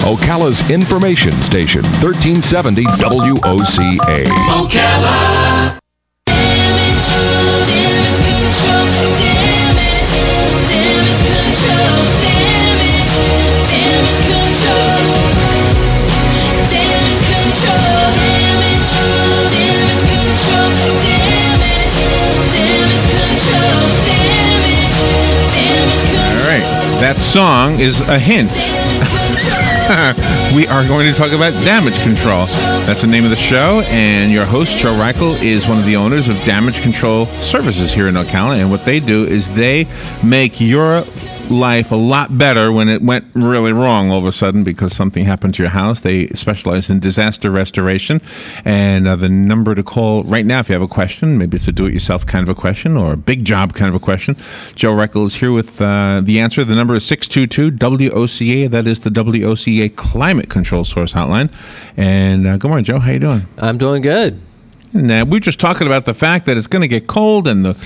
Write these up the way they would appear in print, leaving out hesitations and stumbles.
Ocala's information station, 1370 WOCA. Ocala. Damage control. Damage control. Damage control. Damage control. Damage control. Damage control. Damage control. All right, that song is a hint. We are going to talk about damage control. That's the name of the show, and your host, Joe Reichel, is one of the owners of Damage Control Services here in Ocala, and what they do is they make your life a lot better when it went really wrong all of a sudden because something happened to your house. They specialize in disaster restoration, and the number to call right now if you have a question, maybe it's a do-it-yourself kind of a question or a big job kind of a question, Joe Reichel is here with the answer. The number is 622-WOCA. That is the WOCA Climate Control Source Hotline. And good morning, Joe. How you doing? I'm doing good. And we were just talking about the fact that it's going to get cold and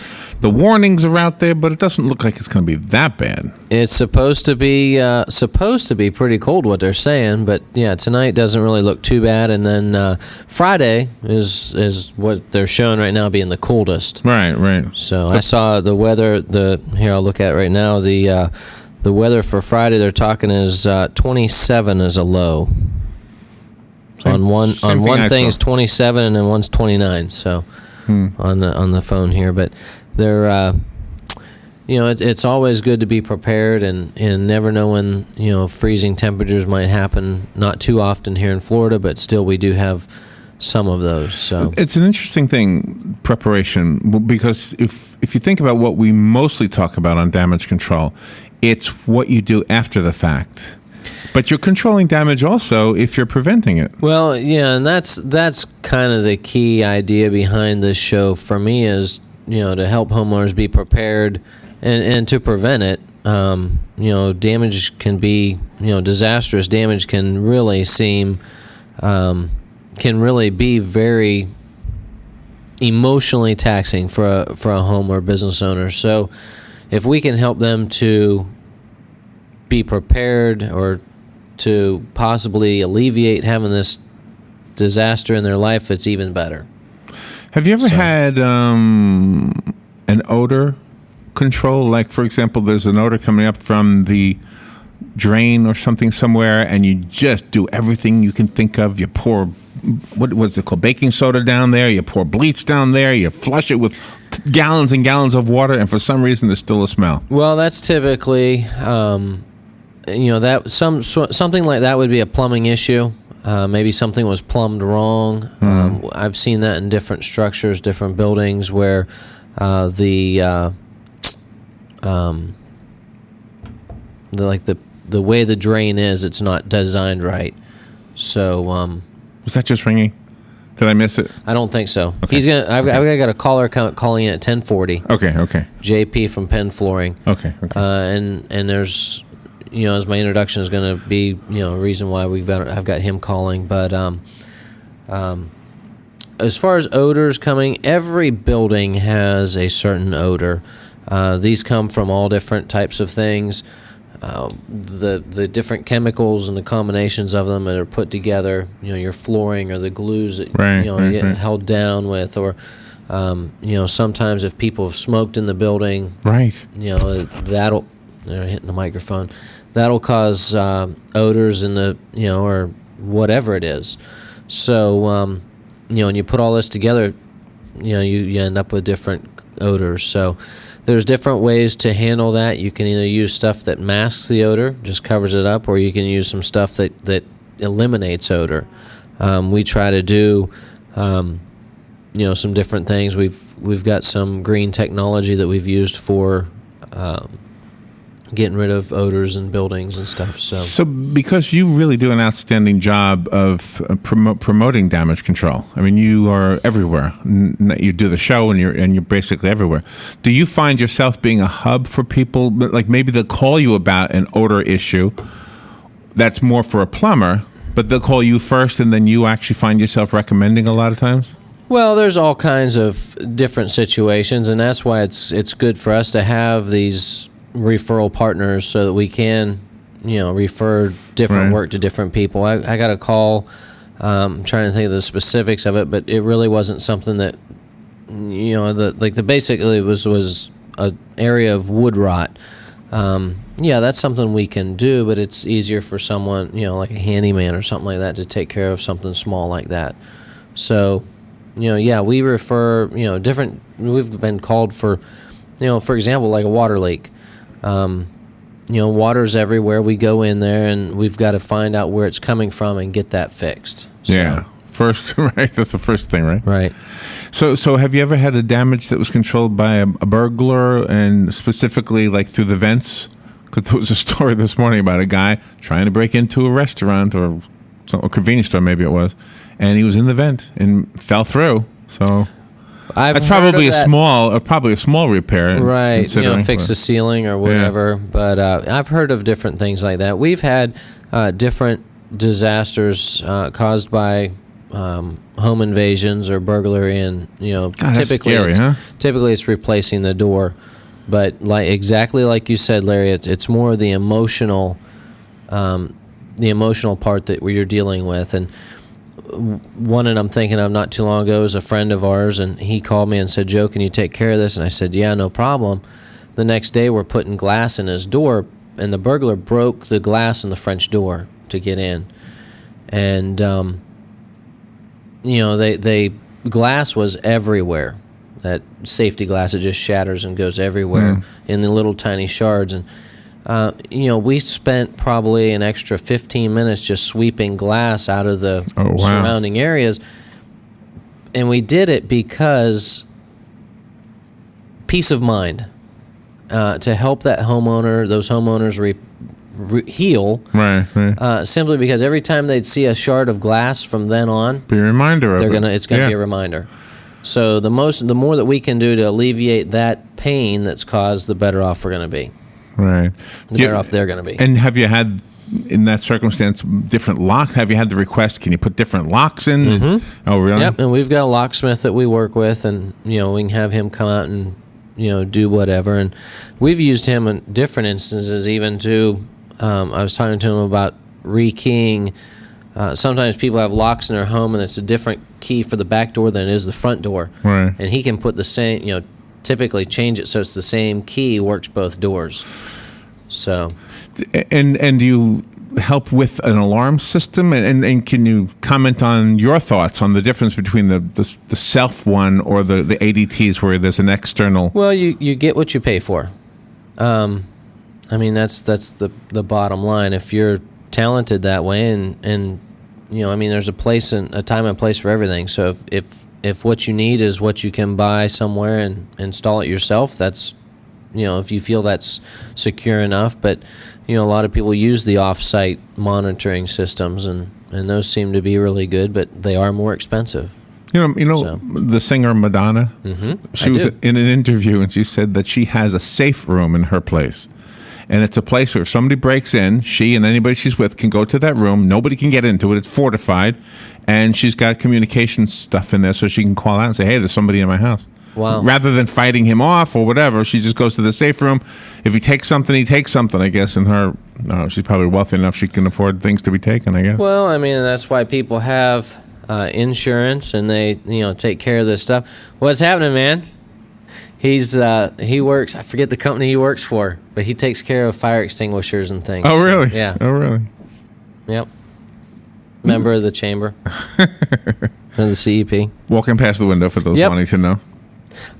the warnings are out there, but it doesn't look like it's going to be that bad. It's supposed to be pretty cold, what they're saying, but yeah, tonight doesn't really look too bad, and then Friday is what they're showing right now being the coldest. Right. So I saw the weather. Here I'll look at it right now. The weather for Friday they're talking is 27 is a low. On one thing is 27, and then one's 29. So on the phone here, but they're it's always good to be prepared and never know when freezing temperatures might happen. Not too often here in Florida, but still we do have some of those. So it's an interesting thing, preparation, because if you think about what we mostly talk about on damage control, it's what you do after the fact. But you're controlling damage also if you're preventing it. Well, yeah, and that's kind of the key idea behind this show for me is, to help homeowners be prepared and to prevent it. Damage can be, disastrous damage can really be very emotionally taxing for a home or business owner. So if we can help them to be prepared or to possibly alleviate having this disaster in their life, it's even better. Have you ever had an odor control? Like, for example, there's an odor coming up from the drain or something somewhere, and you just do everything you can think of. You pour, what was it called, baking soda down there. You pour bleach down there. You flush it with gallons and gallons of water, and for some reason there's still a smell. Well, that's typically... that something like that would be a plumbing issue. Maybe something was plumbed wrong. I've seen that in different structures, different buildings where the way the drain is, it's not designed right. So was that just ringing? Did I miss it? I don't think so. Okay. I've got a caller calling in at 10:40. Okay. JP from Penn Flooring. Okay. And there's, as my introduction is going to be, a reason why I've got him calling. But as far as odors coming, every building has a certain odor. These come from all different types of things. The different chemicals and the combinations of them that are put together, your flooring or the glues that get held down with, or sometimes if people have smoked in the building, that'll, they're hitting the microphone, that'll cause odors in the or whatever it is. So when you put all this together, you end up with different odors. So there's different ways to handle that. You can either use stuff that masks the odor, just covers it up, or you can use some stuff that eliminates odor. We try to do, some different things. We've got some green technology that we've used for getting rid of odors in buildings and stuff. So because you really do an outstanding job of promoting damage control. I mean, you are everywhere. You do the show, and you're basically everywhere. Do you find yourself being a hub for people? Like maybe they'll call you about an odor issue that's more for a plumber, but they'll call you first, and then you actually find yourself recommending a lot of times? Well, there's all kinds of different situations, and that's why it's good for us to have these referral partners so that we can, refer different Right. work to different people. I got a call. I'm trying to think of the specifics of it, but it really wasn't something that basically it was a area of wood rot. That's something we can do, but it's easier for someone, like a handyman or something like that, to take care of something small like that. So, we refer, we've been called for, for example, like a water leak. Water's everywhere. We go in there and we've got to find out where it's coming from and get that fixed. So, Yeah. First, right? That's the first thing, right? Right. So have you ever had a damage that was controlled by a burglar, and specifically like through the vents? Because there was a story this morning about a guy trying to break into a restaurant or a convenience store, maybe it was, and he was in the vent and fell through. So that's probably a small repair, right? considering, Fix the ceiling or whatever. Yeah. But I've heard of different things like that. We've had different disasters caused by home invasions or burglary, and typically it's replacing the door. But exactly like you said, Larry, it's more the emotional part that you're dealing with. And one that I'm thinking of not too long ago is a friend of ours, and he called me and said, "Joe, can you take care of this?" And I said, "Yeah, no problem." The next day, we're putting glass in his door, and the burglar broke the glass in the French door to get in, and they glass was everywhere. That safety glass, it just shatters and goes everywhere in the little tiny shards. And we spent probably an extra 15 minutes just sweeping glass out of the surrounding areas. And we did it because peace of mind, to help those homeowners heal. Right. Simply because every time they'd see a shard of glass from then on, be a reminder of it. It's gonna be a reminder. So the more that we can do to alleviate that pain that's caused, the better off we're going to be. Right. The better off they're going to be. And have you had, in that circumstance, different locks? Have you had the request, can you put different locks in? Mm-hmm. Oh, really? Yep, and we've got a locksmith that we work with, and, we can have him come out and, do whatever. And we've used him in different instances, even to, I was talking to him about rekeying. Sometimes people have locks in their home, and it's a different key for the back door than it is the front door. Right. And he can put the same, typically change it so it's the same key, works both doors. So. And do you help with an alarm system? And can you comment on your thoughts on the difference between the self one or the ADTs where there's an external? Well, you get what you pay for. That's the bottom line. If you're talented that way, and there's a time and place for everything. So if what you need is what you can buy somewhere and install it yourself, that's if you feel that's secure enough. But a lot of people use the off-site monitoring systems, and those seem to be really good, but they are more expensive. The singer Madonna. Mm-hmm. She was in an interview, and she said that she has a safe room in her place. And it's a place where if somebody breaks in, she and anybody she's with can go to that room. Nobody can get into it. It's fortified. And she's got communication stuff in there so she can call out and say, "Hey, there's somebody in my house." Wow. Rather than fighting him off or whatever, she just goes to the safe room. If he takes something, he takes something, I guess. And she's probably wealthy enough she can afford things to be taken, I guess. Well, that's why people have insurance, and they, take care of this stuff. What's happening, man? He works, I forget the company he works for, but he takes care of fire extinguishers and things. Oh, really? Yeah. Oh, really? Yep. Member of the chamber. And the CEP. Walking past the window for those wanting to know.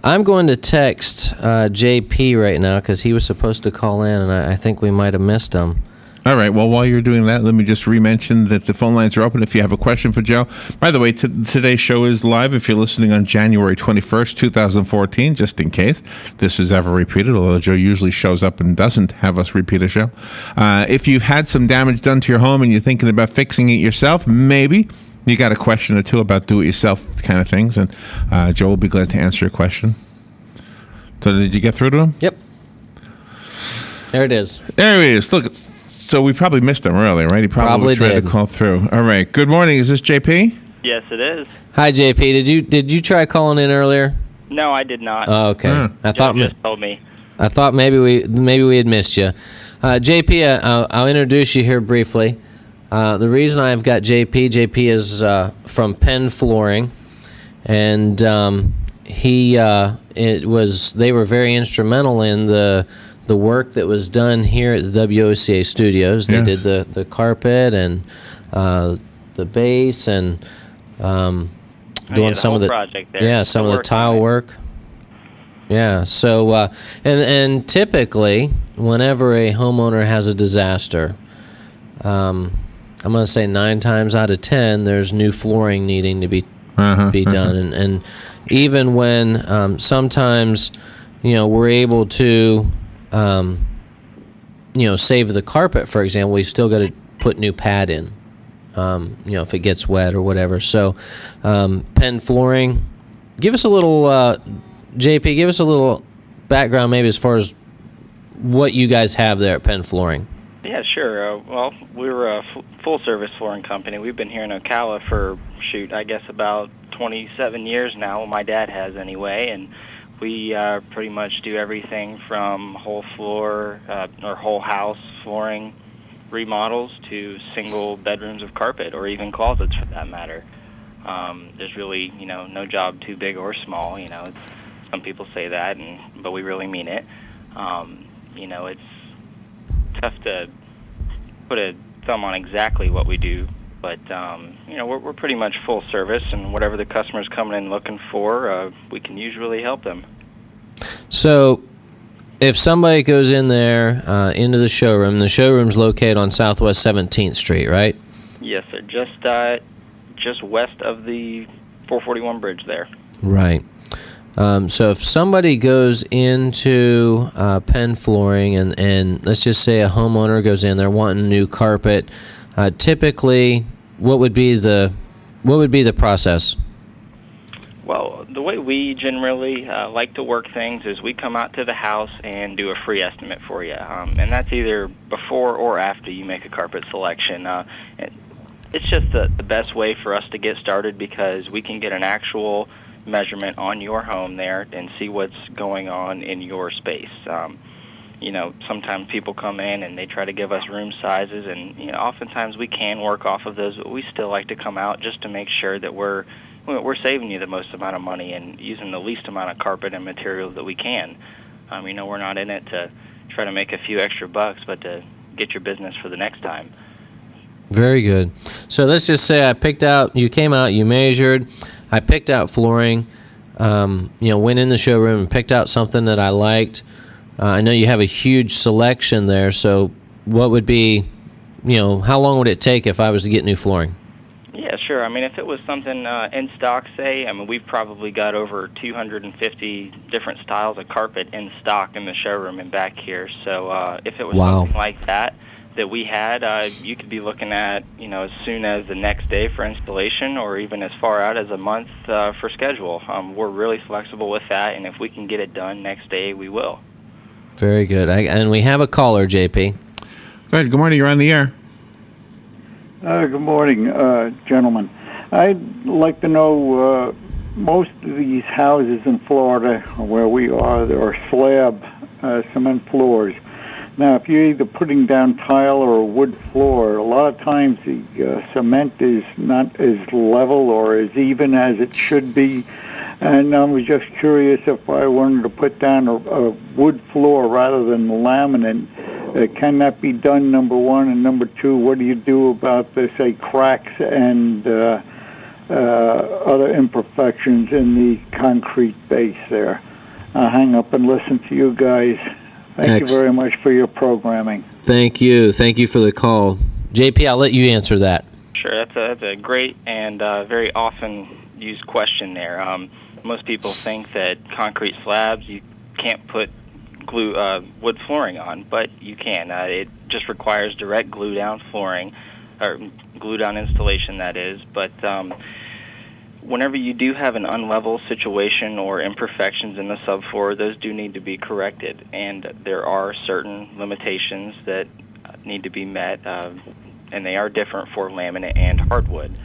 I'm going to text JP right now because he was supposed to call in, and I think we might have missed him. All right. Well, while you're doing that, let me just re-mention that the phone lines are open if you have a question for Joe. By the way, today's show is live if you're listening on January 21st, 2014, just in case this is ever repeated, although Joe usually shows up and doesn't have us repeat a show. If you've had some damage done to your home and you're thinking about fixing it yourself, maybe you got a question or two about do-it-yourself kind of things, and Joe will be glad to answer your question. So did you get through to him? Yep. There it is. There he is. Look. So we probably missed him earlier, right? He probably tried to call through. All right. Good morning. Is this JP? Yes, it is. Hi, JP. Did you try calling in earlier? No, I did not. Oh, okay. Huh. I thought just told me. I thought maybe we had missed you. JP, I'll introduce you here briefly. The reason I've got JP is from Penn Flooring, and they were very instrumental in the work that was done here at the WOCA studios. They did the carpet and the base and doing some of the project there. some of the tile work. Yeah. So and typically, whenever a homeowner has a disaster, I'm going to say 9 times out of 10, there's new flooring needing to be done, and even when sometimes we're able to save the carpet, for example, we've still got to put new pad in. If it gets wet or whatever. So, Penn Flooring, give us a little, JP, give us a little background maybe as far as what you guys have there at Penn Flooring. Yeah, sure. Well, we're a full-service flooring company. We've been here in Ocala for, I guess about 27 years now. Well, my dad has anyway, and we pretty much do everything from whole floor or whole house flooring remodels to single bedrooms of carpet, or even closets for that matter. There's really, no job too big or small. Some people say that, but we really mean it. It's tough to put a thumb on exactly what we do, but we're pretty much full service, and whatever the customer's coming in looking for, we can usually help them. So, if somebody goes in there into the showroom's located on Southwest 17th Street, right? Yes, sir. Just west of the 441 bridge there. Right. So if somebody goes into Penn Flooring and let's just say a homeowner goes in there wanting new carpet, typically what would be the process? Well, the way we generally like to work things is we come out to the house and do a free estimate for you, and that's either before or after you make a carpet selection. It's just the best way for us to get started because we can get an actual measurement on your home there and see what's going on in your space. Sometimes people come in and they try to give us room sizes, and oftentimes we can work off of those, but we still like to come out just to make sure that we're saving you the most amount of money and using the least amount of carpet and materials that we can. We're not in it to try to make a few extra bucks, but to get your business for the next time. Very good. So let's just say you came out, you measured, I picked out flooring, went in the showroom and picked out something that I liked. I know you have a huge selection there, so what would be, how long would it take if I was to get new flooring? Yeah, sure. If it was something in stock, say, we've probably got over 250 different styles of carpet in stock in the showroom and back here. So if it was something like that we had, you could be looking at, as soon as the next day for installation or even as far out as a month for schedule. We're really flexible with that, and if we can get it done next day, we will. Very good. And we have a caller, JP. Go ahead. Good morning. You're on the air. Good morning, gentlemen. I'd like to know, most of these houses in Florida where we are, there are slab cement floors. Now, if you're either putting down tile or a wood floor, a lot of times the cement is not as level or as even as it should be. And I was just curious if I wanted to put down a wood floor rather than laminate, can that be done, number one? And number two, what do you do about the, say, cracks and other imperfections in the concrete base there? I'll hang up and listen to you guys. Thank you very much for your programming. Thank you. Thank you for the call. JP, I'll let you answer that. Sure. That's a great and very often used question there. Most people think that concrete slabs, you can't put wood flooring on, but you can. It just requires direct glue down flooring, or glue down installation, that is. But whenever you do have an unlevel situation or imperfections in the subfloor, those do need to be corrected, and there are certain limitations that need to be met, and they are different for laminate and hardwood.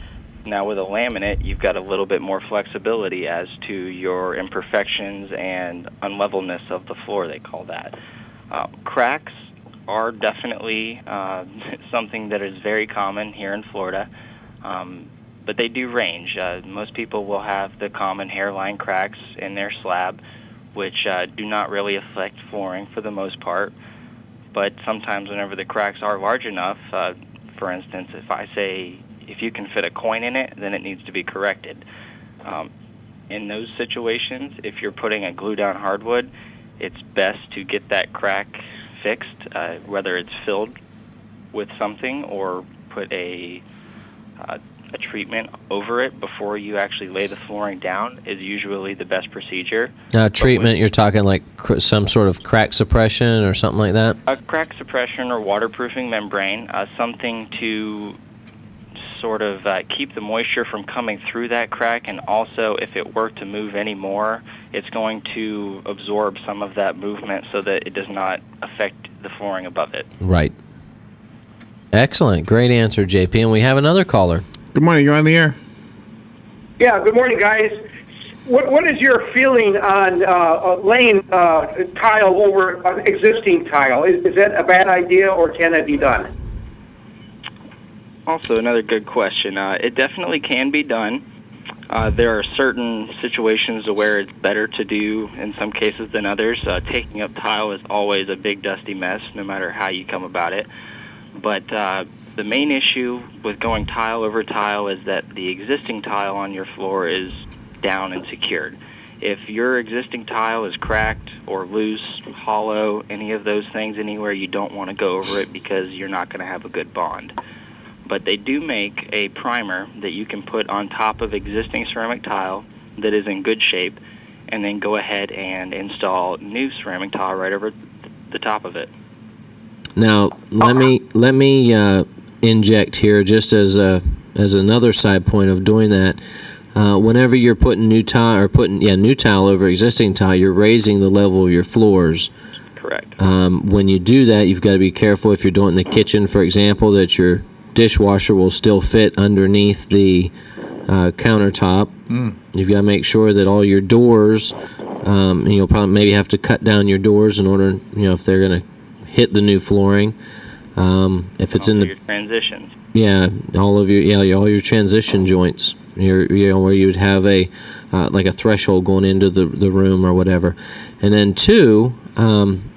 Now, with a laminate, you've got a little bit more flexibility as to your imperfections and unlevelness of the floor, they call that. Cracks are definitely something that is very common here in Florida, but they do range. Most people will have the common hairline cracks in their slab, which do not really affect flooring for the most part. But sometimes whenever the cracks are large enough, for instance, if I say if you can fit a coin in it, then it needs to be corrected. In those situations, if you're putting a glue-down hardwood, it's best to get that crack fixed, whether it's filled with something or put a treatment over it before you actually lay the flooring down is usually the best procedure. Treatment, you're talking like some sort of crack suppression or something like that? A crack suppression or waterproofing membrane, something to sort of keep the moisture from coming through that crack, and also if it were to move any more, it's going to absorb some of that movement so that it does not affect the flooring above it. Right. Excellent. Great answer, JP. And we have another caller. Good morning. You're on the air. Yeah, good morning, guys. What is your feeling on laying tile over existing tile? Is that a bad idea, or can it be done? Also, another good question. It definitely can be done. There are certain situations where it's better to do in some cases than others. Taking up tile is always a big dusty mess, no matter how you come about it. But the main issue with going tile over tile is that the existing tile on your floor is down and secured. If your existing tile is cracked or loose, hollow, any of those things anywhere, you don't want to go over it because you're not going to have a good bond. But they do make a primer that you can put on top of existing ceramic tile that is in good shape, and then go ahead and install new ceramic tile right over the top of it. Now, let me inject here just as another side point of doing that. Whenever you're putting new tile new tile over existing tile, you're raising the level of your floors. Correct. When you do that, you've got to be careful if you're doing it in the kitchen, for example, that your dishwasher will still fit underneath the countertop. You've got to make sure that all your doors, you'll probably maybe have to cut down your doors in order, if they're going to hit the new flooring. If it's in the your transitions. Yeah, all your transition joints. Where you would have a like a threshold going into the room or whatever. And then two,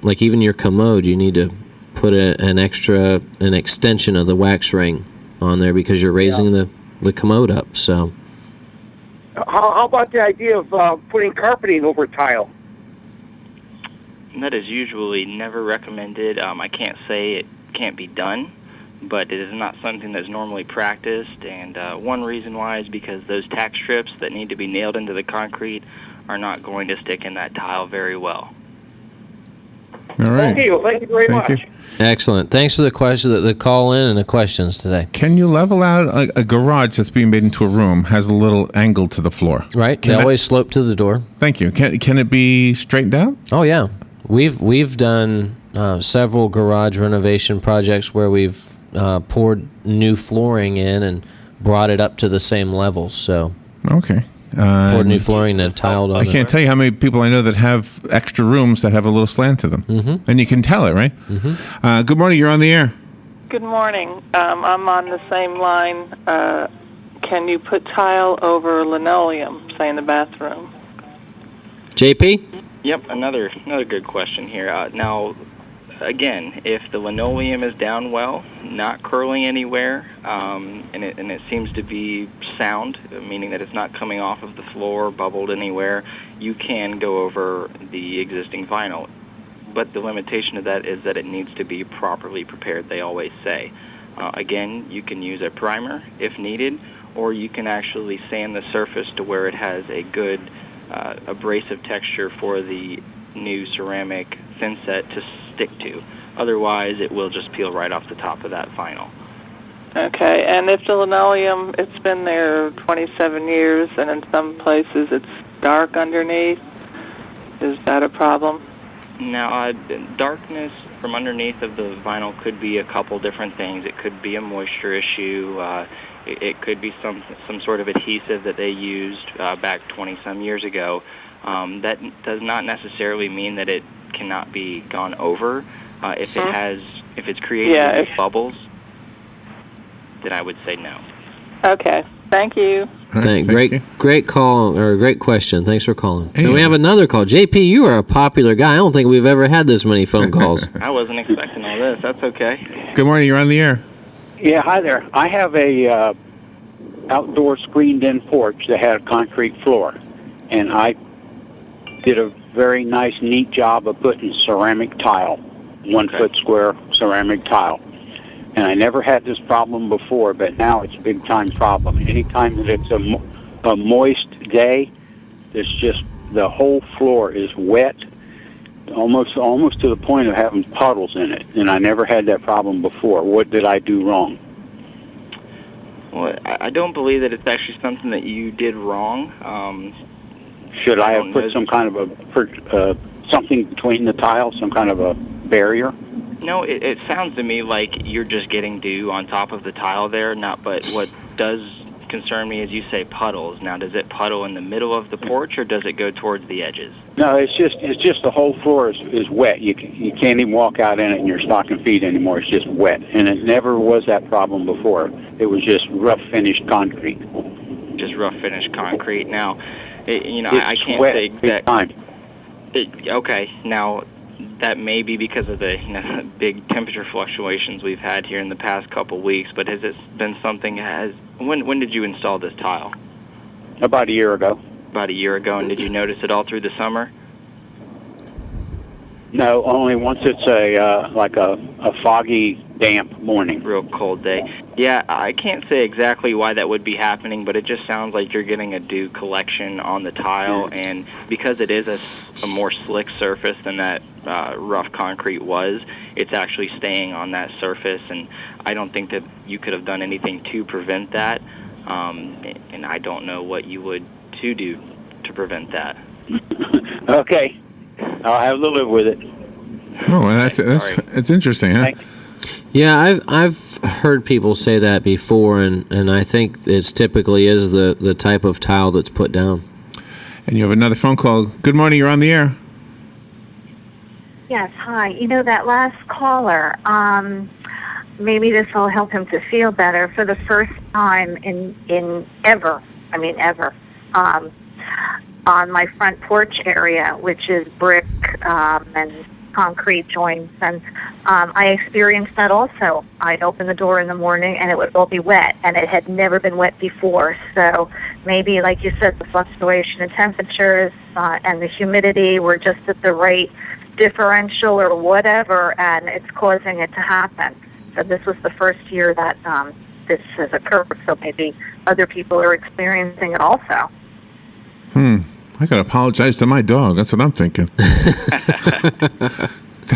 like even your commode, you need to put an extension of the wax ring on there because you're raising the commode up. So How about the idea of putting carpeting over tile? That is usually never recommended. I can't say it can't be done, but it is not something that's normally practiced. And one reason why is because those tack strips that need to be nailed into the concrete are not going to stick in that tile very well. All right. Okay, well, thank you very much. You. Excellent. Thanks for the question, the call in, and the questions today. Can you level out a garage that's being made into a room has a little angle to the floor? Right. They always slope to the door. Thank you. Can it be straightened out? Oh yeah, we've done several garage renovation projects where we've poured new flooring in and brought it up to the same level. So okay. Poured new flooring and tiled on I can't tell you how many people I know that have extra rooms that have a little slant to them. Mm-hmm. And you can tell it, right? Mm-hmm. Good morning. You're on the air. Good morning. I'm on the same line. Can you put tile over linoleum, say in the bathroom? JP? Yep, another good question here. Now, again, if the linoleum is down well, not curling anywhere, and it seems to be sound, meaning that it's not coming off of the floor, bubbled anywhere, you can go over the existing vinyl. But the limitation of that is that it needs to be properly prepared, they always say. Again, you can use a primer if needed, or you can actually sand the surface to where it has a good abrasive texture for the new ceramic thin set to stick to. Otherwise, it will just peel right off the top of that vinyl. Okay, and if the linoleum, it's been there 27 years, and in some places it's dark underneath, is that a problem? Now, darkness from underneath of the vinyl could be a couple different things. It could be a moisture issue. It could be some sort of adhesive that they used back 20-some years ago. That does not necessarily mean that it cannot be gone over. If it has If it's creating Yeah, these bubbles, then I would say no. Okay. Thank you. All right, thank you. Great call, or great question. Thanks for calling. Hey. And we have another call. JP, you are a popular guy. I don't think we've ever had this many phone calls. I wasn't expecting all this. That's okay. Good morning. You're on the air. Yeah, hi there. I have a outdoor screened-in porch that had a concrete floor, and I did a very nice, neat job of putting ceramic tile, 1 foot square ceramic tile. And I never had this problem before, but now it's a big-time problem. Anytime that it's a moist day, there's just the whole floor is wet, almost to the point of having puddles in it. And I never had that problem before. What did I do wrong? Well, I don't believe that it's actually something that you did wrong. Should I have put some kind of something between the tiles, some kind of a barrier? No, it sounds to me like you're just getting dew on top of the tile there. But what does concern me is you say puddles. Now, does it puddle in the middle of the porch, or does it go towards the edges? No, it's just the whole floor is wet. You can't even walk out in it in your stocking feet anymore. It's just wet, and it never was that problem before. It was just rough finished concrete. Just rough finished concrete. Now, It's I can't wet say big time. Okay, now that may be because of the big temperature fluctuations we've had here in the past couple weeks. But has it been something? When did you install this tile? About a year ago. About a year ago, and did you notice it all through the summer? No, only once it's a foggy, damp morning. Real cold day. Yeah, I can't say exactly why that would be happening, but it just sounds like you're getting a dew collection on the tile, and because it is a more slick surface than that rough concrete was, it's actually staying on that surface, and I don't think that you could have done anything to prevent that, and I don't know what you would to do to prevent that. Okay. I'll have to live with it. Oh, well, that's interesting, huh? Yeah, I've heard people say that before, and I think it's typically is the type of tile that's put down. And you have another phone call. Good morning. You're on the air. Yes, hi. That last caller, maybe this will help him to feel better. For the first time in ever, on my front porch area, which is brick and concrete joints, and I experienced that also. I'd open the door in the morning and it would all be wet, and it had never been wet before. So maybe, like you said, the fluctuation in temperatures and the humidity were just at the right differential or whatever, and it's causing it to happen. So this was the first year that this has occurred, so maybe other people are experiencing it also. I gotta apologize to my dog. That's what I'm thinking.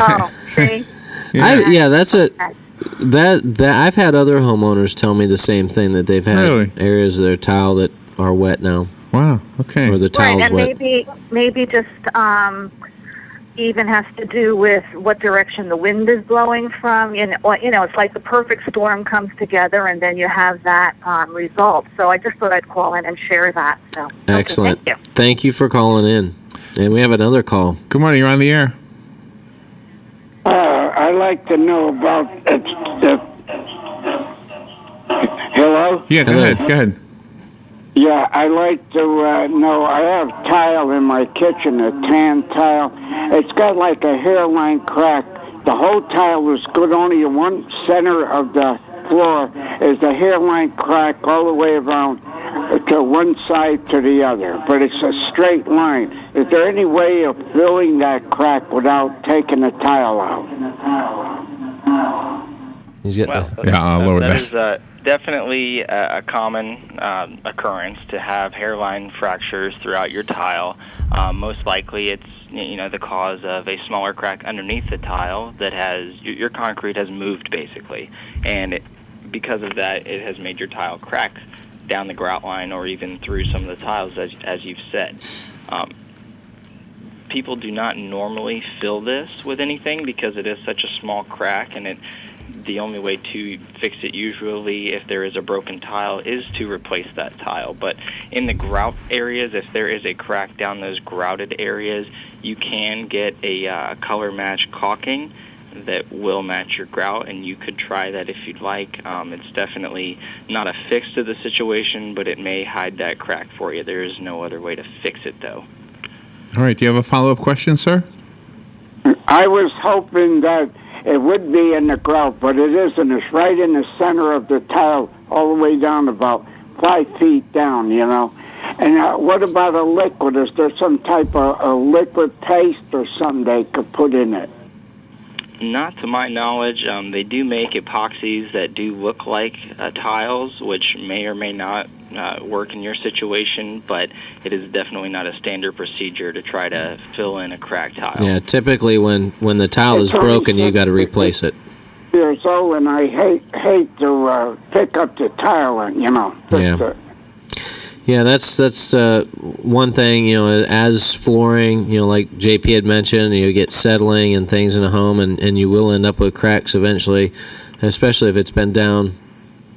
Oh, see? That I've had other homeowners tell me the same thing, that they've had areas of their tile that are wet now. Wow. Okay. Or the tile's right, and wet. maybe just even has to do with what direction the wind is blowing from. It's like the perfect storm comes together, and then you have that result. So I just thought I'd call in and share that. So excellent. Okay, thank you. Thank you for calling in. And we have another call. Good morning. You're on the air. I'd like to know about Hello? Yeah, go ahead. Yeah, I'd like to know, I have tile in my kitchen, a tan tile. It's got like a hairline crack. The whole tile is good, only in one center of the floor is the hairline crack all the way around to one side to the other, but it's a straight line. Is there any way of filling that crack without taking the tile out? He's got I'll lower that. That is definitely a common occurrence to have hairline fractures throughout your tile. Most likely it's the cause of a smaller crack underneath the tile that has your concrete has moved basically, and because of that it has made your tile crack down the grout line or even through some of the tiles, as you've said. People do not normally fill this with anything because it is such a small crack, and the only way to fix it usually, if there is a broken tile, is to replace that tile. But in the grout areas, if there is a crack down those grouted areas, you can get a color match caulking that will match your grout, and you could try that if you'd like. It's definitely not a fix to the situation, but it may hide that crack for you. There is no other way to fix it, though. All right. Do you have a follow-up question, sir? I was hoping that it would be in the grout, but it isn't. It's right in the center of the tile, all the way down about 5 feet down, you know. And what about a liquid? Is there some type of a liquid paste or something they could put in it? Not to my knowledge. They do make epoxies that do look like tiles, which may or may not work in your situation, but it is definitely not a standard procedure to try to fill in a cracked tile. Yeah, typically when the tile is broken, you got to replace it. Years old, and I hate to pick up the tile, and you know. Yeah. Yeah, that's one thing, you know, as flooring, you know, like JP had mentioned, you get settling and things in a home, and you will end up with cracks eventually, especially if it's been down,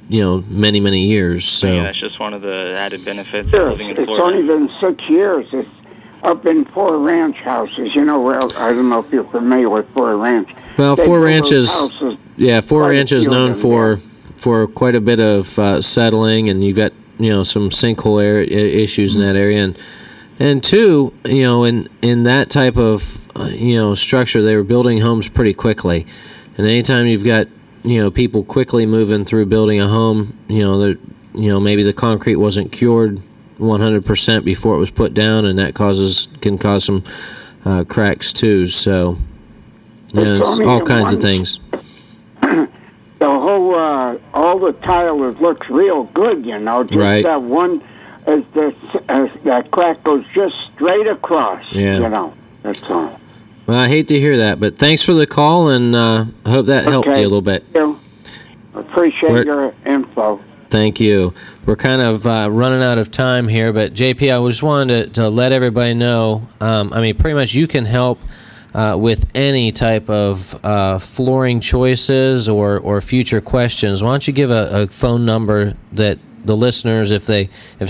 you know, many, many years. So yeah, that's just one of the added benefits Sure. of living in It's Florida. only been 6 years. It's up in Four Ranch houses. You know, well, I don't know if you're familiar with Four Ranch. Well, They Four build Ranch those is, houses, yeah, Four quite a Ranch is few of known them for quite a bit of settling, and you've got, you know, some sinkhole issues in that area, and two, you know, in that type of you know, structure, they were building homes pretty quickly, and anytime you've got, you know, people quickly moving through building a home, you know, maybe the concrete wasn't cured 100% before it was put down, and that can cause some cracks too. So yeah, it's only all in kinds of one- things. The whole, all the tile looks real good, you know. Just Right. that one, as that crack goes just straight across. Yeah. You know, that's all. Well, I hate to hear that, but thanks for the call, and I hope that helped Okay. you a little bit. You appreciate We're- your info. Thank you. We're kind of running out of time here, but JP, I just wanted to let everybody know, I mean, pretty much you can help with any type of flooring choices or future questions. Why don't you give a phone number that the listeners, if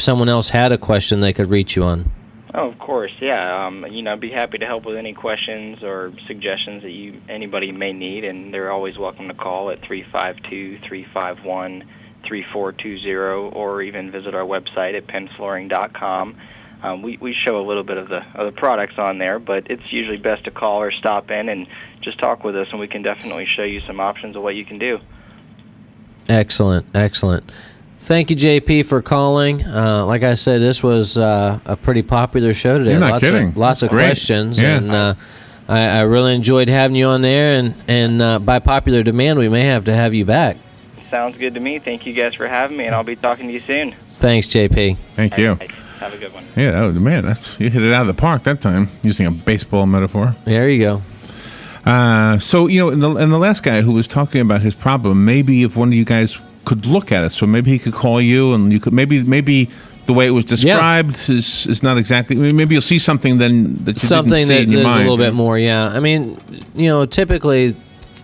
someone else had a question, they could reach you on? Oh, of course, yeah. You know, I'd be happy to help with any questions or suggestions that anybody may need, and they're always welcome to call at 352-351-3420, or even visit our website at penflooring.com. We show a little bit of the products on there, but it's usually best to call or stop in and just talk with us, and we can definitely show you some options of what you can do. Excellent, excellent. Thank you, JP, for calling. Like I said, this was a pretty popular show today. You're not kidding. Lots of Great. questions, Yeah. and I really enjoyed having you on there. And by popular demand, we may have to have you back. Sounds good to me. Thank you guys for having me, and I'll be talking to you soon. Thanks, JP. Thank you. All right, have a good one. Yeah, man, you hit it out of the park that time, using a baseball metaphor. There you go. So, you know, and the last guy who was talking about his problem, maybe if one of you guys could look at it, so maybe he could call you, and you could maybe the way it was described is not exactly. Maybe you'll see something then that you Something didn't see that in your is mind. a little bit more, yeah. I mean, you know, typically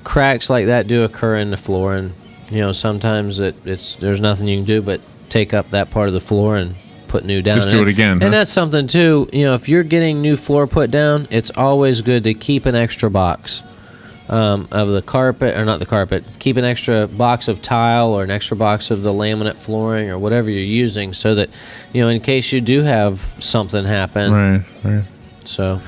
cracks like that do occur in the floor, and you know, sometimes there's nothing you can do but take up that part of the floor and put new down. Just do it again, And huh? that's something too. You know, if you're getting new floor put down, it's always good to keep an extra box of the carpet, or not the carpet. Keep an extra box of tile or an extra box of the laminate flooring or whatever you're using, so that, you know, in case you do have something happen. Right. So.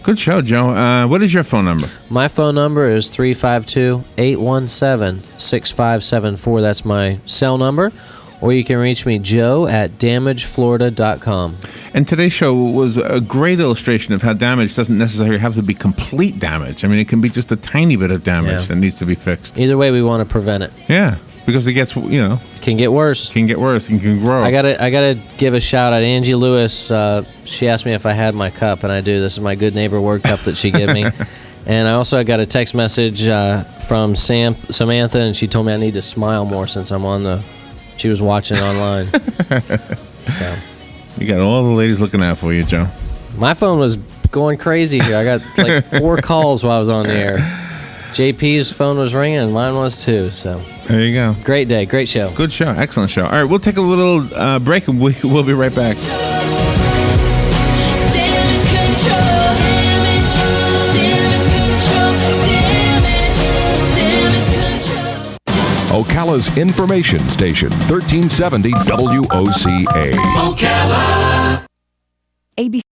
Good show, Joe. What is your phone number? My phone number is 352-817-6574. That's my cell number. Or you can reach me, Joe, at damageflorida.com. And today's show was a great illustration of how damage doesn't necessarily have to be complete damage. I mean, it can be just a tiny bit of damage Yeah. that needs to be fixed. Either way, we want to prevent it. Yeah, because it gets, you know, Can get worse. and can grow. I gotta give a shout out. Angie Lewis, she asked me if I had my cup, and I do. This is my Good Neighbor Word cup that she gave me. And I also got a text message from Samantha, and she told me I need to smile more since I'm on she was watching online. So. You got all the ladies looking out for you, Joe. My phone was going crazy here. I got like 4 calls while I was on the air. JP's phone was ringing, and mine was too. So There you go. great day, great show. Good show. Excellent show. All right, we'll take a little break, and we'll be right back. Damage control. Damage control. Damage Ocala's information station, 1370 WOCA. Ocala. ABC